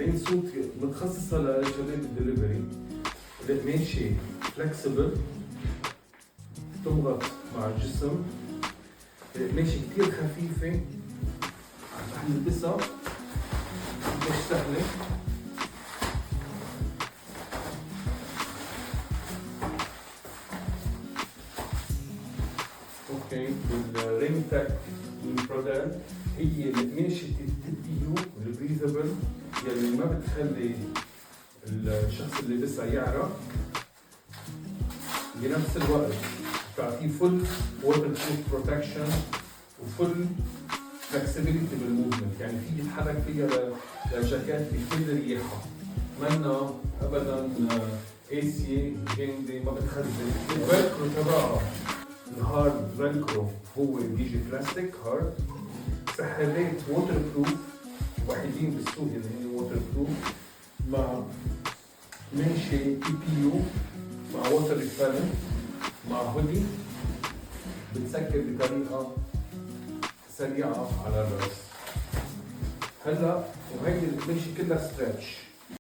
رين سوت متخصصة لشباب الدليفري، ماشي فلكسبل، تمغط مع الجسم، ماشي كتير خفيفة، رح نلبسها مش سهلة. اوكي بالرين تاك والبرودال هي القماشة التبيو البريزبل يلي ما بتخلي الشخص اللي لابسها يعرق، بنفس الوقت بتعطيه فول ووتر بروف بروتكشن وفول فلكسبيليتي بالموفمنت، يعني في يتحرك فيها لجاكيت بكل رياحة، منا ابدا قاسية جامدة ما بتخزن. الفلكرو تبعها الهارد فلكرو هو بيجي بلاستيك هارد، سحابات ووتر بروف وحيدين بالسوق اللي هي ووتر بروف، مع ماشي بي يو مع ووتر ريبلنت مع هودي بتسكر بطريقة سريعة على الراس. هلا وهيدي القماشة كلها ستريتش.